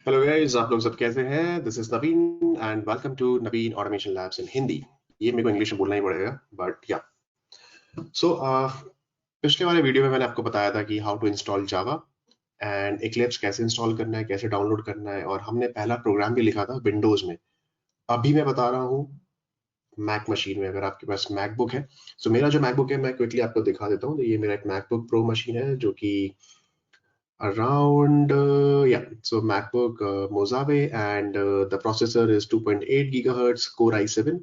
Hello guys, आप लोग सब कैसे हैं? This is Naveen and welcome to Naveen automation labs in Hindi. ये मेरे को इंग्लिश में बोलना ही पड़ेगा, बट या सो पिछले वाले वीडियो में मैंने आपको बताया था कि how to install Java and Eclipse कैसे इंस्टॉल करना है, कैसे डाउनलोड करना है, और हमने पहला प्रोग्राम भी लिखा था विंडोज में। अभी मैं बता रहा हूँ मैक मशीन में, अगर आपके पास मैकबुक है। सो मेरा जो मैकबुक है मैं क्विकली आपको दिखा देता हूँ। तो ये मेरा एक मैकबुक प्रो मशीन है जो कि around yeah, so MacBook Mojave, and the processor is 2.8 gigahertz core i7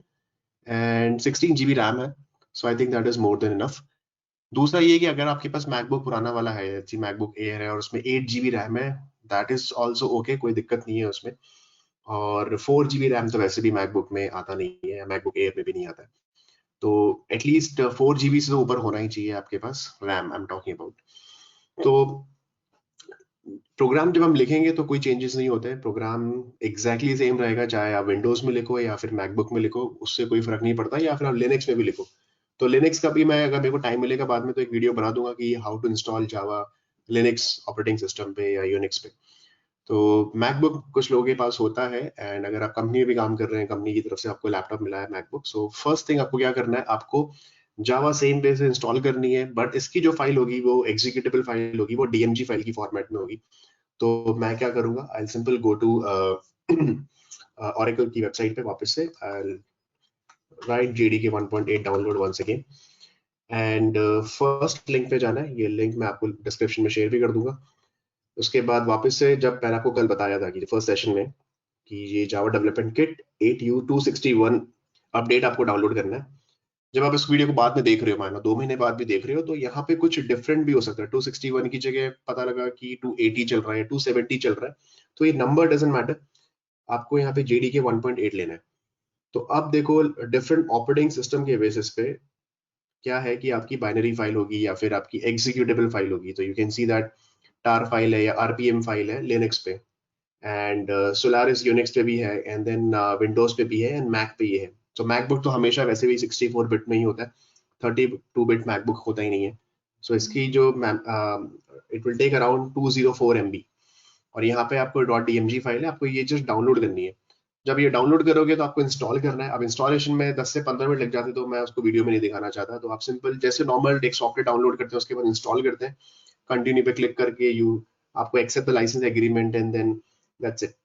and 16 GB RAM है. So I think that is more than enough. दूसरा ये कि अगर आपके पास मैकबुक पुराना वाला है, जैसे मैकबुक एयर है और उसमें 8 GB रैम है, दैट इज ऑल्सो ओके, कोई दिक्कत नहीं है उसमें। और 4 GB रैम तो वैसे भी मैकबुक में आता नहीं है, मैकबुक एयर में भी नहीं आता है। तो एटलीस्ट 4 GB से तो ऊपर होना ही चाहिए आपके पास RAM, I am talking about. तो प्रोग्राम जब हम लिखेंगे तो कोई चेंजेस नहीं होते हैं, प्रोग्राम एग्जैक्टली सेम रहेगा, चाहे आप विंडोज में लिखो या फिर मैकबुक में लिखो, उससे कोई फर्क नहीं पड़ता, या फिर आप लिनक्स में भी लिखो। तो लिनक्स का भी मैं, अगर मेरे को टाइम मिलेगा बाद में, तो एक वीडियो बना दूंगा कि how to install Java Linux operating system पे या यूनिक्स पे। तो मैकबुक कुछ लोगों के पास होता है, एंड अगर आप कंपनी में भी काम कर रहे हैं, कंपनी की तरफ से आपको लैपटॉप मिला है मैकबुक, सो फर्स्ट थिंग आपको क्या करना है, आपको जावा सेम वे से इंस्टॉल करनी है, बट इसकी जो फाइल होगी वो एग्जीक्यूटेबल फाइल होगी, वो डीएमजी फाइल की फॉर्मेट में होगी। तो मैं क्या करूंगा, I simple go to Oracle की वेबसाइट पे वापस से, I write JDK 1.8 download once again, and first link पे जाना है। ये लिंक मैं आपको डिस्क्रिप्शन में शेयर भी कर दूंगा। उसके बाद वापस से, जब मैंने आपको कल बताया था कि फर्स्ट सेशन में कि ये Java development kit 8U261 update आपको डाउनलोड करना है। जब आप इस वीडियो को बाद में देख रहे हो, मान लो 2 महीने बाद भी देख रहे हो, तो यहाँ पे कुछ डिफरेंट भी हो सकता है। 261 की जगह पता लगा कि 280 चल रहा है, 270 चल रहा है। तो ये नंबर डजेंट मैटर, आपको यहाँ पे JDK 1.8 लेना है। तो अब देखो, डिफरेंट ऑपरेटिंग सिस्टम के बेसिस पे क्या है कि आपकी बाइनरी फाइल होगी या फिर आपकी एग्जीक्यूटेबल फाइल होगी। तो you can see that tar file है या आरपीएम फाइल है लिनक्स पे, एंड सोलारिस यूनिक्स पे भी है, एंड देन विंडोज पे भी है, एंड मैक पे ये है। तो मैकबुक तो हमेशा वैसे भी 64 बिट में ही होता है, 32 बिट मैकबुक होता ही नहीं है। सो इसकी जो it will take around 204 MB, और यहाँ पे आपको .dmg फाइल है, आपको ये जस्ट डाउनलोड करनी है। जब ये डाउनलोड करोगे तो आपको इंस्टॉल करना है। अब इंस्टॉलेशन में 10 से 15 मिनट लग जाते हैं, तो मैं उसको वीडियो में नहीं दिखाना चाहता। तो आप सिंपल जैसे नॉर्मल एक सॉफ्टवेयर डाउनलोड करते हैं, उसके बाद इंस्टॉल करते हैं, कंटिन्यू पे क्लिक करके यू आपको accept the licence agreement, and then that's it.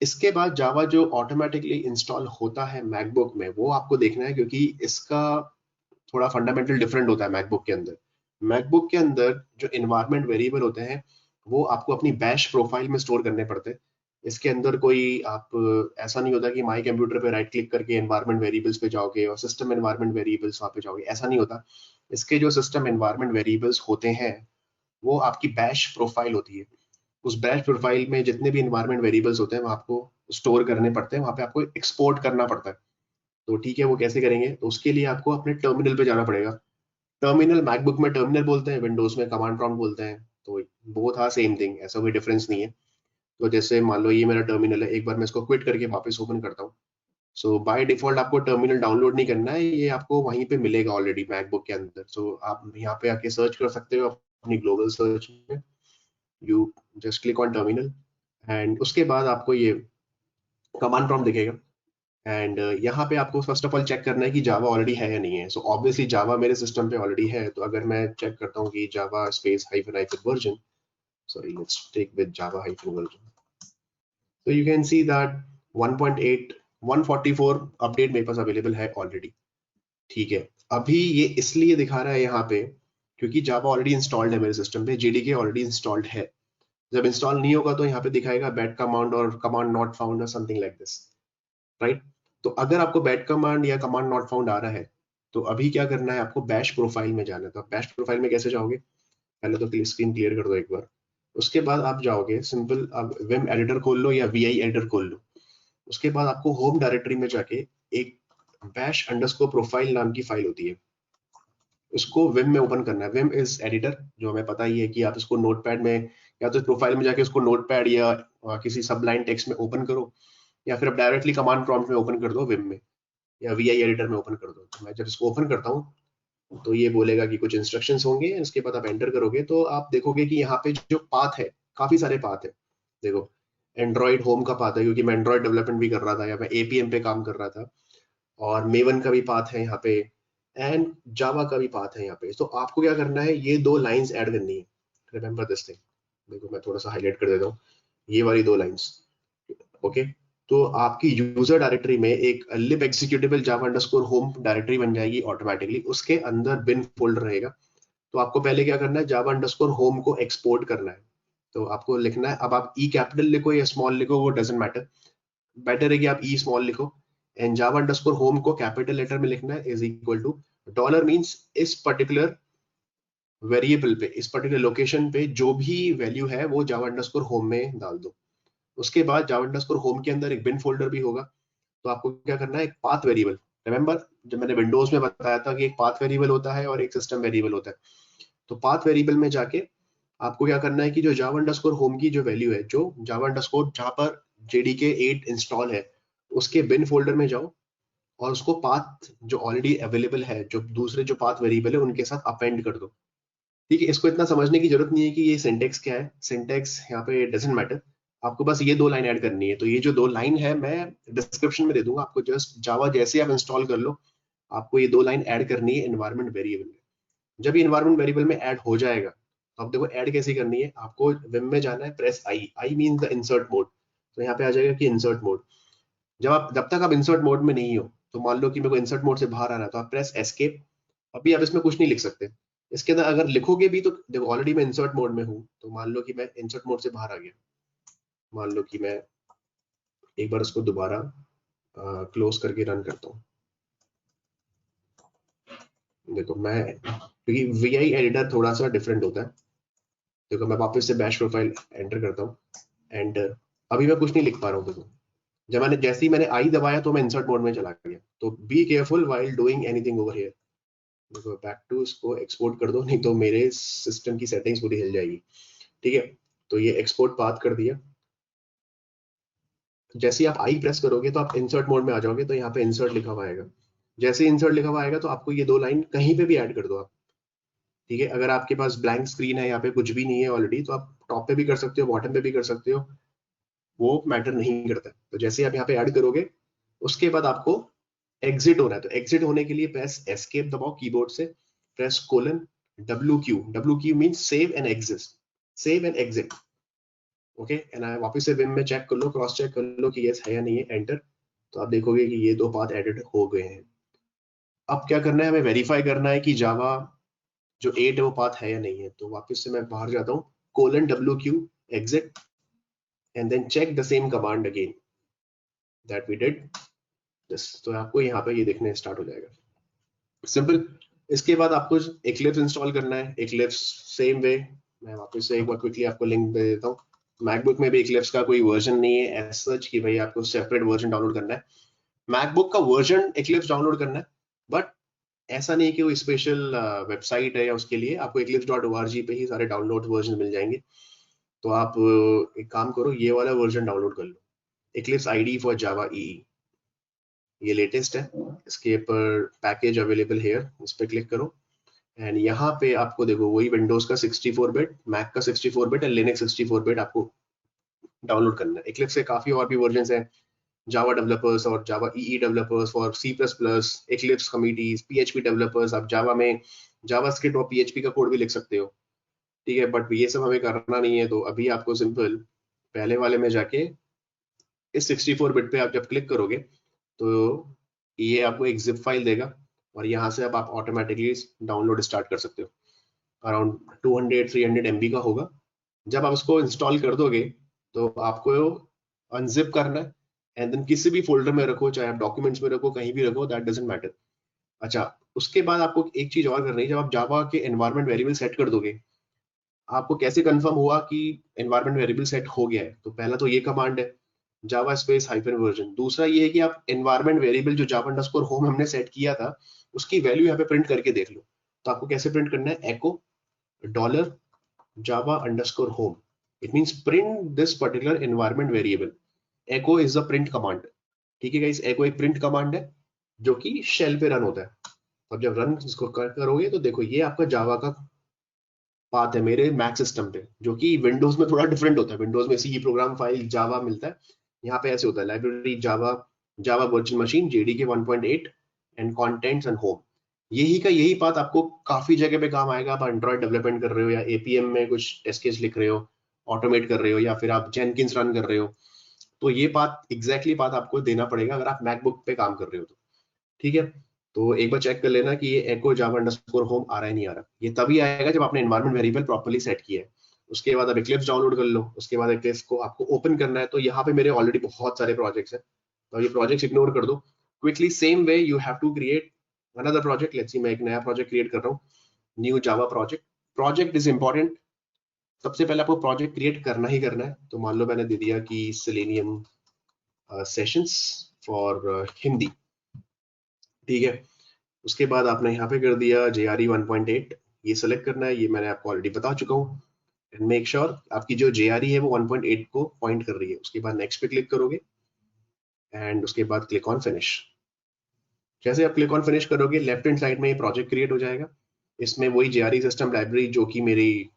इसके बाद जावा जो ऑटोमेटिकली इंस्टॉल होता है मैकबुक में, वो आपको देखना है, क्योंकि इसका थोड़ा फंडामेंटल डिफरेंट होता है मैकबुक के अंदर। मैकबुक के अंदर जो इन्वायरमेंट वेरिएबल होते हैं, वो आपको अपनी बैश प्रोफाइल में स्टोर करने पड़ते हैं। इसके अंदर कोई आप ऐसा नहीं होता कि माई कंप्यूटर पे राइट क्लिक करके एनवायरमेंट वेरिएबल्स पे जाओगे और सिस्टम एनवायरमेंट वेरिएबल्स वहां पे जाओगे, ऐसा नहीं होता। इसके जो सिस्टम एनवायरमेंट वेरिएबल्स होते हैं, वो आपकी बैश प्रोफाइल होती है। उस बैश प्रोफाइल में जितने भी इन्वायरमेंट वेरिएबल्स होते हैं, वो आपको स्टोर करने पड़ते हैं, वहां पे आपको एक्सपोर्ट करना पड़ता है। तो ठीक है, वो कैसे करेंगे, तो उसके लिए आपको अपने टर्मिनल पे जाना पड़ेगा। टर्मिनल, मैकबुक में टर्मिनल बोलते हैं, विंडोज में कमांड प्रॉम्प्ट बोलते हैं। तो बोथ आर सेम थिंग, ऐसा कोई डिफरेंस नहीं है। तो जैसे मान लो ये मेरा टर्मिनल है, एक बार मैं इसको क्विट करके वापस ओपन करता हूँ। सो बाय डिफॉल्ट आपको टर्मिनल डाउनलोड नहीं करना है, ये आपको वहीं पे मिलेगा ऑलरेडी मैकबुक के अंदर। सो आप यहाँ पे आके सर्च कर सकते हो अपनी ग्लोबल सर्च में, you just click on terminal, and उसके बाद आपको ये कमांड प्रॉम्प्ट दिखेगा। एंड यहाँ पे आपको फर्स्ट ऑफ ऑल चेक करना है कि जावा ऑलरेडी है या नहीं है। सो ऑब्वियसली जावा मेरे सिस्टम पे ऑलरेडी है, तो अगर मैं चेक करता हूँ कि Java space hyphen hyphen version, sorry let's take with Java hyphen version, तो you can see that 1.8 144 update मेरे पास अवेलेबल है ऑलरेडी। ठीक है, अभी ये इसलिए दिखा रहा है यहाँ पे क्योंकि जावा ऑलरेडी इंस्टॉल्ड है मेरे सिस्टम पे, जेडीके ऑलरेडी इंस्टॉल्ड है। जब इंस्टॉल नहीं होगा तो यहाँ पे दिखाएगा बैड कमांड और कमांड नॉट फाउंड और समथिंग लाइक दिस, राइट। तो अगर आपको बैड कमांड या कमांड नॉट फाउंड आ रहा है, तो अभी क्या करना है, आपको बैश प्रोफाइल में जाना है। तो बैश प्रोफाइल में कैसे जाओगे, पहले तो स्क्रीन क्लियर कर दो एक बार। उसके बाद आप जाओगे सिंपल, अब विम एडिटर खोल लो या वीआई एडिटर खोल लो। उसके बाद आपको होम डायरेक्टरी में जाके एक बैश अंडरस्कोर प्रोफाइल नाम की फाइल होती है, उसको विम में ओपन करना है। विम इज एडिटर, जो हमें पता ही है कि आप इसको नोटपैड में, या तो प्रोफाइल में जाके उसको नोटपैड या किसी सबलाइन टेक्स्ट में ओपन करो, या फिर आप डायरेक्टली कमांड प्रॉम्प्ट में ओपन कर दो विम में, या वीआई एडिटर में ओपन कर दो। तो मैं जब इसको ओपन करता हूँ, तो ये बोलेगा कि कुछ इंस्ट्रक्शंस होंगे, इसके बाद आप एंटर करोगे तो आप देखोगे कि यहाँ पे जो पाथ है, काफी सारे पाथ है। देखो, एंड्रॉइड होम का पाथ है, क्योंकि मैं एंड्रॉइड डेवलपमेंट भी कर रहा था या मैं एपीएम पे काम कर रहा था, और मेवन का भी पाथ है यहाँ पे, एंड जावा का भी पाथ है यहाँ पे। तो आपको क्या करना है, ये दो लाइंस ऐड करनी है। Remember this thing. देखो मैं थोड़ा सा हाईलाइट कर देता हूँ, ये वाली दो लाइंस। ओके, तो आपकी यूजर डायरेक्टरी में एक लिब एग्जीक्यूटेबल जावा अंडरस्कोर होम डायरेक्टरी बन जाएगी ऑटोमेटिकली, उसके अंदर बिन फोल्डर रहेगा। तो आपको पहले क्या करना है, जावा अंडरस्कोर होम को एक्सपोर्ट करना है। तो आपको लिखना है, अब आप ई कैपिटल लिखो या स्मॉल लिखो वो डजेंट मैटर, बेटर है कि आप ई स्मॉल लिखो। एंड जावा अंडरस्कोर होम को कैपिटल लेटर में लिखना है, is equal to dollar, means इस पर्टिकुलर वेरिएबल पे, इस पर्टिकुलर लोकेशन पे जो भी वैल्यू है वो जावा अंडरस्कोर होम में डाल दो। उसके बाद जावा अंडरस्कोर होम के अंदर एक बिन फोल्डर भी होगा। तो आपको क्या करना है, एक पाथ वेरिएबल, रिमेंबर जब मैंने विंडोज में बताया था कि एक पाथ वेरिएबल होता है और एक सिस्टम वेरिएबल होता है। तो पाथ वेरिएबल में जाके आपको क्या करना है कि जो जावा अंडरस्कोर होम की जो वैल्यू है, जो जावा अंडरस्कोर जहां पर जेडीके 8 इंस्टॉल है, उसके बिन फोल्डर में जाओ और उसको पाथ जो ऑलरेडी अवेलेबल है, जो दूसरे जो पाथ वेरिएबल है उनके साथ अपेंड कर दो। ठीक है, इसको इतना समझने की जरूरत नहीं है कि ये सिंटेक्स क्या है, सिंटेक्स यहाँ पे डजेंट मैटर। आपको बस ये दो लाइन ऐड करनी है। तो ये जो दो लाइन है मैं डिस्क्रिप्शन में दे दूंगा आपको, जस्ट जावा जैसे आप इंस्टॉल कर लो, आपको ये दो लाइन ऐड करनी है एनवायरमेंट वेरिएबल में। जब ये एनवायरमेंट वेरिएबल में ऐड हो जाएगा, तो आप देखो ऐड कैसे करनी है, आपको विम में जाना है, press I, I mean the insert mode. तो यहाँ पे आ जाएगा कि इंसर्ट मोड। जब तक आप इंसर्ट मोड में नहीं हो, तो मान लो कि मेरे को इंसर्ट मोड से बाहर आना है, तो आप प्रेस एस्केप। अभी आप इसमें कुछ नहीं लिख सकते, इसके अंदर अगर लिखोगे भी तो देखो ऑलरेडी मैं इंसर्ट मोड में हूँ, तो मान लो कि मैं इंसर्ट मोड से बाहर आ गया। मान लो कि मैं एक बार उसको दोबारा क्लोज करके रन करता हूँ। देखो मैं, क्योंकि वीआई एडिटर थोड़ा सा डिफरेंट होता है। देखो मैं वापस से बैश प्रोफाइल एंटर करता हूँ, एंड अभी मैं कुछ नहीं लिख पा रहा हूँ। देखो जब जैसे ही मैंने आई दबाया तो मैं इंसर्ट मोड में चला गया। तो be careful while doing anything over here. देखो बैक टू, इसको एक्सपोर्ट कर दो, नहीं तो मेरे सिस्टम की सेटिंग्स पूरी हिल जाएगी। ठीक है, तो ये एक्सपोर्ट पाथ कर दिया। जैसे ही आप आई प्रेस करोगे तो आप इंसर्ट मोड में आ जाओगे, तो यहाँ पे इंसर्ट लिखा हुआ आएगा। जैसे ही इंसर्ट लिखा हुआ आएगा तो आपको ये दो लाइन कहीं पे भी ऐड कर दो आप। ठीक है, अगर आपके पास ब्लैंक स्क्रीन है, यहाँ पे कुछ भी नहीं है ऑलरेडी, तो आप टॉप पे भी कर सकते हो, बॉटम पे भी कर सकते हो, वो मैटर नहीं करता। तो जैसे ही आप यहाँ पे ऐड करोगे, उसके बाद आपको एग्जिट होना है। तो एग्जिट होने के लिए प्रेस एस्केप दबाओ कीबोर्ड से, press colon W Q, W Q mean save and exit, save and exit. Okay, and वापस से विम में चेक कर लो, क्रॉस चेक कर लो कि यस है या नहीं है, एंटर। तो आप देखोगे कि ये दो पाथ एडिट हो गए हैं। अब क्या करना है, हमें वेरीफाई करना है कि जावा जो 8 है वो पाथ है या नहीं है। तो वापस से मैं बाहर जाता हूँ, colon W Q exit, and then check the same command again that we did this. तो आपको यहाँ पे ये देखने स्टार्ट हो जाएगा, सिंपल। इसके बाद आपको एक्लिप्स इंस्टॉल करना है, एक्लिप्स सेम वे। मैं वापस से एक बार क्विकली आपको लिंक दे देता हूँ। मैकबुक में भी एक्लिप्स का कोई वर्जन नहीं है एज सच कि भाई आपको सेपरेट वर्जन डाउनलोड करना है। मैकबुक का वर्जन एक्लिप्स डाउनलोड करना है, बट ऐसा नहीं कि वो स्पेशल वेबसाइट है या उसके लिए, आपको eclipse.org पे ही सारे डाउनलोड वर्जन मिल जाएंगे। तो आप एक काम करो, ये वाला वर्जन डाउनलोड कर लो, एक्लिप्स आईडी फॉर जावा ई, ये लेटेस्ट है। इसके ऊपर पैकेज अवेलेबल हेयर, इस पर क्लिक करो, एंड यहाँ पे आपको देखो वही विंडोज का 64 बिट, मैक का 64 बिट, एंड लिनक्स 64 बिट आपको डाउनलोड करना है। एक्लिप्स के काफी और भी वर्जन हैं, जावा डेवलपर्स और Java EE developers for C plus plus, Eclipse committees, PHP developers. आप जावा में जावास्क्रिप्ट और पीएचपी का कोड भी लिख सकते हो। ठीक है, बट ये सब हमें करना नहीं है। तो अभी आपको सिंपल पहले वाले में जाके इस 64 बिट पे आप जब क्लिक करोगे, तो ये आपको एक जिप फाइल देगा, और यहाँ से अब आप ऑटोमेटिकली डाउनलोड स्टार्ट कर सकते हो। अराउंड 200-300 MB का होगा। जब आप उसको इंस्टॉल कर दोगे, तो आपको अनजिप करना है, एंड देन किसी भी फोल्डर में रखो, चाहे आप डॉक्यूमेंट्स में रखो, कहीं भी रखो, दैट डजंट मैटर। अच्छा, उसके बाद आपको एक चीज और करनी है, जब आप जावा के एनवायरमेंट वेरिएबल सेट कर दोगे, आपको कैसे कंफर्म हुआ कि एनवायरमेंट वेरिएबल सेट हो गया है। तो पहला तो ये कमांड है, जावा स्पेस हाइफन वर्जन। दूसरा ये है कि आप एनवायरमेंट वेरिएबल जो जावा अंडरस्कोर होम हमने सेट किया था, उसकी वैल्यू यहाँ पे प्रिंट करके देख लो। तो आपको कैसे प्रिंट करना है, echo dollar Java underscore home, it means print this particular environment variable. Echo is the print command. ठीक है गाइस, एको एक प्रिंट कमांड है जो कि शेल पे रन होता है। अब जब रन इसको करोगे, तो देखो ये आपका जावा का पाथ है मेरे मैक सिस्टम पे, जो कि विंडोज में थोड़ा डिफरेंट होता है। विंडोज में सी प्रोग्राम फाइल जावा मिलता है, यहाँ पे ऐसे होता है library Java, Java virtual machine JDK 1.8 and contents and home. यही का यही पाथ आपको काफी जगह पे काम आएगा। आप एंड्रॉइड डेवलपमेंट कर रहे हो या एपीएम में कुछ टेस्ट केस लिख रहे हो, ऑटोमेट कर रहे हो, या फिर आप जेनकिंस रन कर रहे हो, तो ये पाथ एग्जैक्टली पाथ आपको देना पड़ेगा अगर आप मैकबुक पे काम कर रहे हो तो। ठीक है, तो एक बार चेक कर लेना कि ये एको जावा अंडरस्कोर होम आ रहा है नहीं आ रहा। ये तभी आएगा जब आपने एनवायरनमेंट वेरिएबल प्रॉपर्ली सेट किया है। उसके बाद आप इक्लिप्स डाउनलोड कर लो, उसके बाद इक्लिप्स को आपको ओपन करना है। तो यहाँ पे मेरे ऑलरेडी बहुत सारे प्रोजेक्ट्स हैं, तो ये प्रोजेक्ट्स इग्नोर कर दो quickly. Same way you have to create another project. Let's see मैं एक नया प्रोजेक्ट क्रिएट कर रहा हूँ, new Java project. Project is important, सबसे पहले आपको प्रोजेक्ट क्रिएट करना ही करना है। तो मान लो मैंने दे दिया कि सेलेनियम सेशंस फॉर हिंदी, ठीक है। उसके बाद आपने यहाँ पे कर दिया JRE 1.8, ये सेलेक्ट करना है, ये मैंने आपको ऑलरेडी बता चुका हूँ। एंड मेक श्योर आपकी जो JRE है वो 1.8 को पॉइंट कर रही है। उसके बाद नेक्स्ट पे क्लिक करोगे एंड उसके बाद क्लिक ऑन फिनिश। जैसे आप क्लिक ऑन फिनिश करोगे, लेफ्ट हैंड साइड में ये प्रोजेक्ट क्रिएट हो जाएगा। इसमें वही JRE सिस्टम लाइब्रेरी जो कि मेरी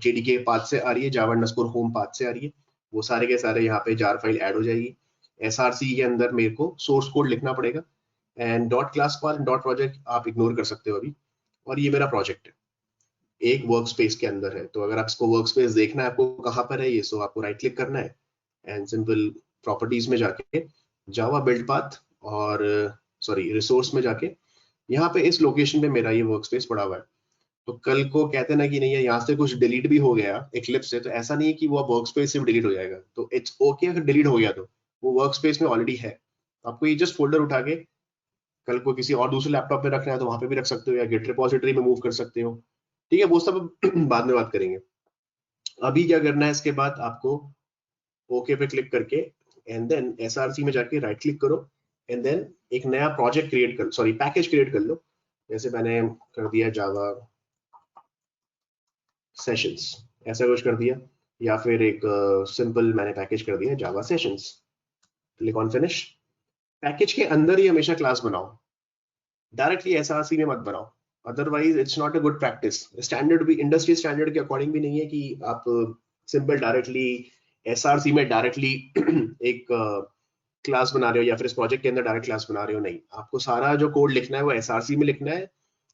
JDK पाथ से आ रही है, जावा अंडरस्कोर होम पाथ से आ रही है, वो सारे के सारे यहाँ पे जार फाइल ऐड हो जाएगी। SRC के अंदर मेरे को सोर्स कोड लिखना पड़ेगा, and dot class path dot project आप इग्नोर कर सकते हो अभी। और ये मेरा प्रोजेक्ट है, एक वर्क स्पेस के अंदर है। तो अगर आप इसको वर्क स्पेस देखना है आपको कहाँ पर है ये, सो आपको राइट क्लिक करना है एंड सिंपल प्रॉपर्टीज में जाके जावा बिल्ड पाथ और सॉरी रिसोर्स में जाके यहाँ पे इस लोकेशन पे मेरा ये वर्क स्पेस पड़ा हुआ है। तो कल को कहते हैं ना कि नहीं है यहाँ से कुछ डिलीट भी हो गया इक्लिप्स से, तो ऐसा नहीं है कि वो वर्क स्पेस से डिलीट हो जाएगा। तो इट्स ओके अगर डिलीट हो गया तो वो वर्क स्पेस में ऑलरेडी है। आपको ये जस्ट फोल्डर उठा के कल को किसी और दूसरे लैपटॉप पे रखना है तो वहां पे भी रख सकते हो, या गिट रिपोजिटरी में मूव कर सकते हो। ठीक है, वो सब बाद में बात करेंगे। अभी क्या करना है, इसके बाद आपको ओके पे क्लिक करके एंड देन SRC में जाके राइट क्लिक करो एंड देन एक नया प्रोजेक्ट क्रिएट कर, सॉरी पैकेज क्रिएट कर लो। जैसे मैंने कर दिया जावा सेशंस, ऐसा कुछ कर दिया, या फिर एक सिंपल मैंने पैकेज कर दिया Java sessions. Click on finish. Package के अंदर ही हमेशा क्लास बनाओ, डायरेक्टली SRC में मत बनाओ, otherwise it's not a good practice. Standard भी इंडस्ट्री स्टैंडर्ड के अकॉर्डिंग भी नहीं है कि आप सिंपल डायरेक्टली SRC में डायरेक्टली एक क्लास बना रहे हो, या फिर इस प्रोजेक्ट के अंदर डायरेक्ट क्लास बना रहे हो। नहीं, आपको सारा जो कोड लिखना है वो SRC में लिखना है,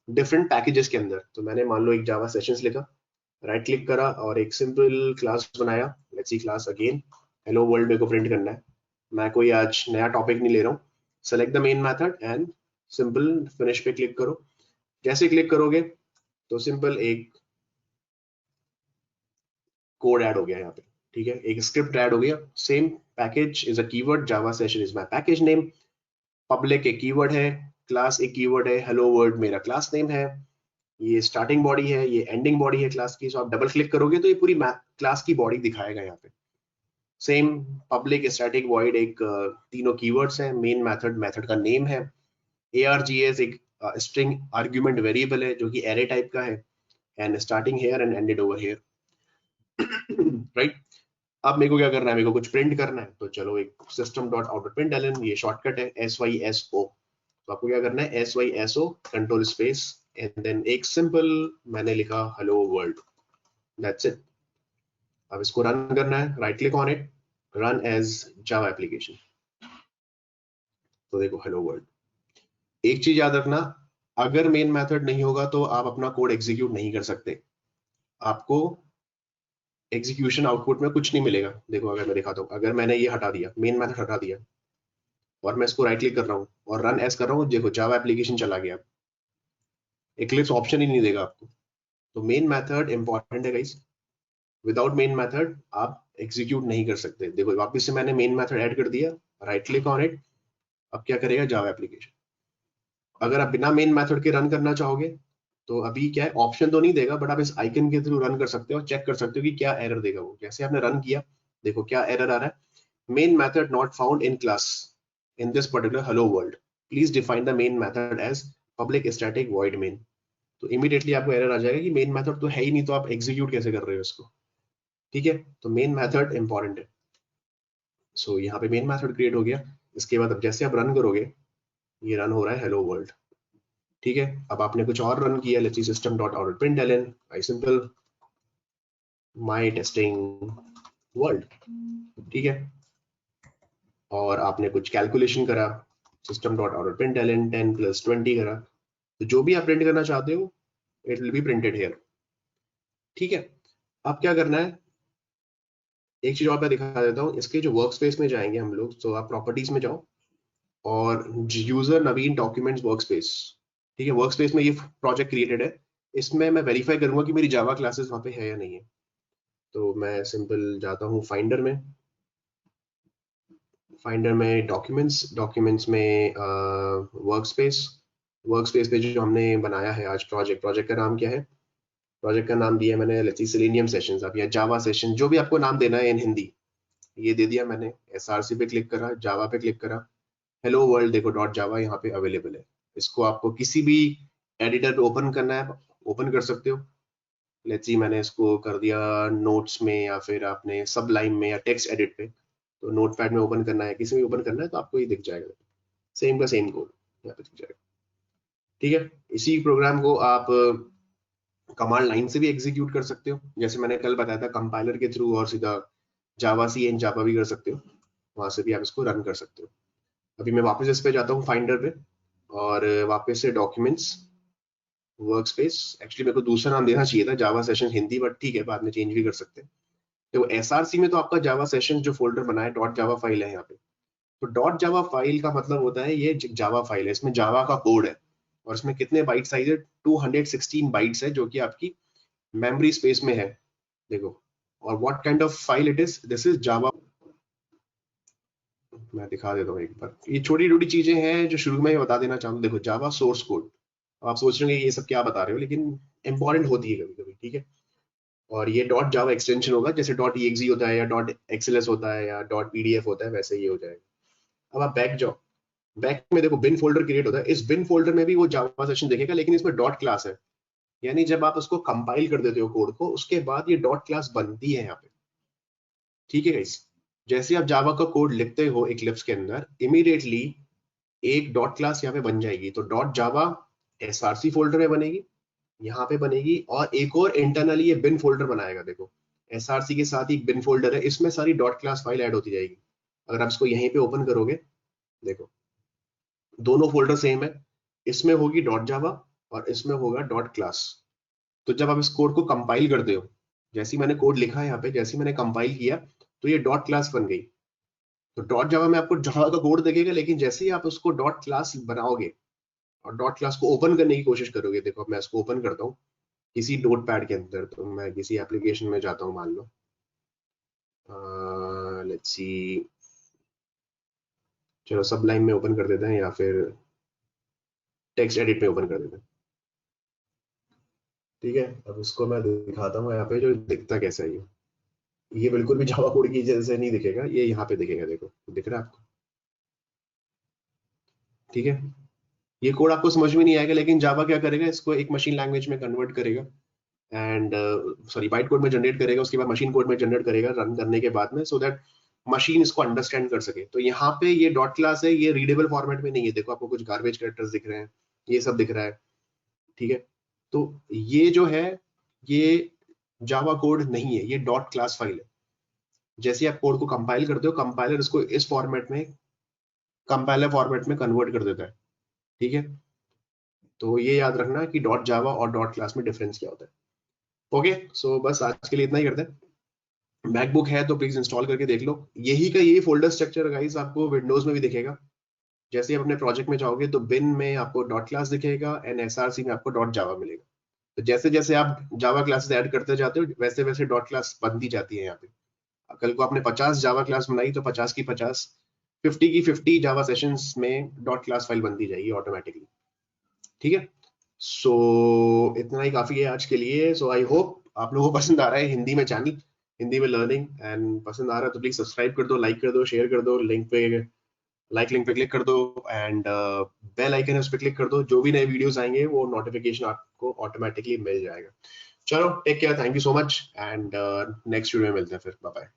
डिफरेंट पैकेजेस के अंदर। तो मैंने मान लो एक जावा सेशंस लिखा, राइट क्लिक करा और एक सिंपल क्लास बनाया। Let's see class again hello world मेरे को प्रिंट करना है। मैं कोई आज नया टॉपिक नहीं ले रहा हूँ। Select the main method and simple finish पे क्लिक करो। जैसे क्लिक करोगे तो सिंपल एक कोड ऐड हो गया यहाँ पे, ठीक है, एक स्क्रिप्ट ऐड हो गया। Same package is a keyword, Java session is my package name, public एक कीवर्ड है, क्लास एक कीवर्ड है, हेलो वर्ल्ड मेरा क्लास नेम है, ये स्टार्टिंग बॉडी है, ये एंडिंग बॉडी है क्लास की। सो आप डबल क्लिक करोगे तो ये पूरी क्लास की बॉडी दिखाएगा यहाँ पे। सेम पब्लिक स्टैटिक वॉइड एक तीनों कीवर्ड्स हैं, मेन मेथड मेथड का नेम है, ARGS एक स्ट्रिंग आर्गुमेंट वेरिएबल है जो कि एरे टाइप का है, and starting here and ended over here. Right, अब मेरे को क्या करना है, मेरे को कुछ प्रिंट करना है। तो चलो एक system dot out println, ये शॉर्टकट है SYSO। तो आपको क्या करना है, SYSO control space and then एक सिंपल मैंने लिखा हेलो वर्ल्ड, दैट्स इट। अब इसको रन करना है, right click on it, run as Java application. तो देखो हेलो वर्ल्ड। एक चीज याद रखना, अगर मेन मेथड नहीं होगा तो आप अपना कोड एग्जीक्यूट नहीं कर सकते, आपको एग्जीक्यूशन आउटपुट में कुछ नहीं मिलेगा। देखो अगर मैं दिखाता हूँ, अगर मैंने ये हटा दिया, मेन मेथड हटा दिया और मैं इसको राइट क्लिक कर रहा हूँ और रन एज कर रहा हूँ, देखो जावा एप्लीकेशन चला गया, इक्लिप्स ऑप्शन ही नहीं देगा आपको। तो मेन मेथड इंपॉर्टेंट है गाइस, विदाउट मेन मेथड आप एग्जीक्यूट नहीं कर सकते। देखो वापस से मैंने मेन मेथड ऐड कर दिया, राइट क्लिक ऑन इट, अब क्या करेगा जावा एप्लीकेशन। अगर आप बिना मेन मेथड के रन करना चाहोगे तो अभी क्या है, ऑप्शन तो नहीं देगा, बट आप इस आइकन के थ्रू रन कर सकते हो और चेक कर सकते हो कि क्या एरर देगा वो। जैसे आपने रन किया, देखो क्या एरर आ रहा है, main method not found in class in this particular hello world, please define the main method as public static void main. तो इमीडिएटली आपको एरर आ जाएगा कि मेन मेथड तो है ही नहीं, तो आप एग्जीक्यूट कैसे कर रहे हो इसको। ठीक है, तो मेन मेथड इंपॉर्टेंट है। सो यहाँ पे मेन मेथड क्रिएट हो गया। इसके बाद अब जैसे आप रन करोगे, ये रन हो रहा है हेलो वर्ल्ड। ठीक है, अब आपने कुछ और रन किया, let's see system dot out println, I simple my testing world, ठीक है, और आपने कुछ कैलकुलेशन करा, system dot out println 10 + 20 करा, तो जो भी आप प्रिंट करना चाहते हो it will be printed here, ठीक है। अब क्या करना है, एक चीज और मैं दिखा देता हूँ, इसके जो वर्क स्पेस में जाएंगे हम लोग, तो आप प्रॉपर्टीज में जाओ और यूजर नवीन डॉक्यूमेंट्स वर्क स्पेस, ठीक है, वर्क स्पेस में ये प्रोजेक्ट क्रिएटेड है, इसमें मैं वेरीफाई करूंगा कि मेरी जावा क्लासेस वहां पे है या नहीं है। तो मैं सिंपल जाता हूँ फाइंडर में, फाइंडर में डॉक्यूमेंट्स, डॉक्यूमेंट्स में वर्क स्पेस, वर्क स्पेस पे जो हमने बनाया है आज प्रोजेक्ट, प्रोजेक्ट का नाम क्या है, प्रोजेक्ट का नाम दिया है मैंने लेट्स सी सेलेनियम सेशंस, आप या जावा सेशन, जो भी आपको नाम देना है इन हिंदी, ये दे दिया मैंने। एसआरसी पे क्लिक करा, जावा पे क्लिक करा, हेलो वर्ल्ड देखो डॉट जावा यहाँ पे अवेलेबल है। इसको आपको किसी भी एडिटर पे ओपन करना है, ओपन कर सकते हो। लेट्स सी मैंने इसको कर दिया नोट्स में, या फिर आपने सब लाइन में, या टेक्स्ट एडिट पे, तो नोटपैड में ओपन करना है, किसी में ओपन करना है, तो आपको ये दिख जाएगा, सेम का सेम कोड यहाँ पे दिख जाएगा, ठीक है। इसी प्रोग्राम को आप कमांड लाइन से भी एग्जीक्यूट कर सकते हो, जैसे मैंने कल बताया था कंपाइलर के थ्रू, और सीधा जावा सी एंड जावा भी कर सकते हो, वहां से भी आप इसको रन कर सकते हो। अभी मैं वापस इस पे जाता हूँ फाइंडर पे, और वापस से डॉक्यूमेंट्स वर्क स्पेस, एक्चुअली मेरे को दूसरा नाम देना चाहिए था जावा सेशन हिंदी, बट ठीक है बाद में चेंज भी कर सकते हैं। तो एसआरसी में तो आपका जावा सेशन जो फोल्डर बना है डॉट जावा फाइल है यहाँ पे, तो डॉट जावा फाइल का मतलब होता है ये जावा फाइल है, इसमें जावा का कोड है, और इसमें कितने बाइट साइज है, 216 बाइट्स है, जो कि आपकी मेमोरी स्पेस में है, देखो। और what kind of file it is, this is Java, मैं दिखा देता हूँ एक बार, ये छोटी छोटी चीजें हैं जो शुरू में ही बता देना चाहूँ, देखो जावा सोर्स कोड, आप सोच रहे हो ये सब क्या बता रहे हो, लेकिन इंपॉर्टेंट होती है कभी कभी, ठीक है। और ये डॉट जावा एक्सटेंशन होगा, जैसे डॉट EXE होता है, या डॉट XLS होता है, या डॉट PDF होता है, वैसे ये हो जाएगा। अब आप बैक जाओ, बैक में देखो बिन फोल्डर क्रिएट होता है, इस बिन फोल्डर में भी वो जावा सेशन देखेगा, लेकिन इसमें डॉट क्लास है, यानी जब आप उसको कंपाइल कर देते हो कोड को, उसके बाद ये डॉट क्लास बनती है यहाँ पे, ठीक है गाइस। जैसे आप जावा का कोड लिखते हो इक्लिप्स के अंदर, इमीडिएटली एक डॉट क्लास यहाँ पे बन जाएगी, तो डॉट जावा SRC फोल्डर में बनेगी, यहाँ पे बनेगी, और एक और इंटरनली ये बिन फोल्डर बनाएगा, देखो SRC के साथ ही एक बिन फोल्डर है, इसमें सारी डॉट क्लास फाइल ऐड होती जाएगी। अगर आप इसको यहीं पे ओपन करोगे, देखो दोनों फोल्डर सेम है, इसमें होगी डॉट जावा और इसमें होगा डॉट क्लास। तो जब आप इस कोड को कंपाइल करते हो, जैसे ही मैंने कोड लिखा है यहाँ पे, जैसे ही मैंने कंपाइल किया, तो ये डॉट क्लास बन गई। तो डॉट जावा में आपको जावा का कोड दिखेगा, लेकिन जैसे ही आप उसको डॉट क्लास बनाओगे और डॉट क्लास को ओपन करने की कोशिश करोगे, देखो मैं इसको ओपन करता हूँ किसी नोट पैड के अंदर, तो मैं किसी एप्लीकेशन में जाता हूँ, मान लो लेट्स सी, चलो सब लाइन में ओपन कर देते हैं, या फिर टेक्स्ट एडिट में ओपन कर देते हैं, ठीक है। अब इसको मैं दिखाता हूँ यहाँ पे जो दिखता कैसा है, ये बिल्कुल भी जावा कोड की जैसे नहीं दिखेगा, ये यहाँ पे दिखेगा, देखो दिख रहा है आपको, ठीक है। ये कोड आपको समझ में नहीं आएगा, लेकिन जावा क्या करेगा, इसको एक मशीन लैंग्वेज में कन्वर्ट करेगा, एंड सॉरी बाइट कोड में जनरेट करेगा, उसके बाद मशीन कोड में जनरेट करेगा रन करने के बाद में, सो दैट मशीन इसको अंडरस्टैंड कर सके। तो यहाँ पे ये डॉट क्लास है, ये रीडेबल फॉर्मेट में नहीं है, देखो आपको कुछ गार्बेज कैरेक्टर्स दिख रहे हैं, ये सब दिख रहा है, ठीक है। तो ये जो है, ये जावा कोड नहीं है, ये डॉट क्लास फाइल है। जैसे आप कोड को कंपाइल करते हो, कंपाइलर इसको इस फॉर्मेट में, कंपाइलर फॉर्मेट में कन्वर्ट कर देता है, ठीक है। तो ये याद रखना कि डॉट जावा और डॉट क्लास में डिफरेंस क्या होता है। ओके, सो बस आज के लिए इतना ही करते हैं। मैकबुक है तो प्लीज इंस्टॉल करके देख लो, यही का यही फोल्डर स्ट्रक्चर गाइस आपको विंडोज में भी दिखेगा। जैसे आप अपने प्रोजेक्ट में जाओगे तो बिन में आपको डॉट क्लास दिखेगा, एंड SRC में आपको डॉट जावा मिलेगा। तो जैसे जैसे आप जावा क्लासेस ऐड करते जाते हो, वैसे वैसे डॉट क्लास बनती जाती है यहाँ पे। कल को आपने 50 जावा क्लास बनाई, तो 50 की 50, 50 की 50 जावा सेशंस में डॉट क्लास फाइल बनती जाएगी ऑटोमेटिकली, ठीक है। सो इतना ही काफी है आज के लिए। सो आई होप आप लोगों को पसंद आ रहा है हिंदी में चैनल, हिंदी में लर्निंग, एंड पसंद आ रहा है तो प्लीज सब्सक्राइब कर दो, लाइक कर दो, शेयर कर दो, लिंक पे, लाइक लिंक पे क्लिक कर दो, एंड बेल आइकन है उस पर क्लिक कर दो, जो भी नए वीडियोस आएंगे वो नोटिफिकेशन आपको ऑटोमेटिकली मिल जाएगा। चलो take care, thank you so much, and next video में मिलते हैं फिर, बाय बाय।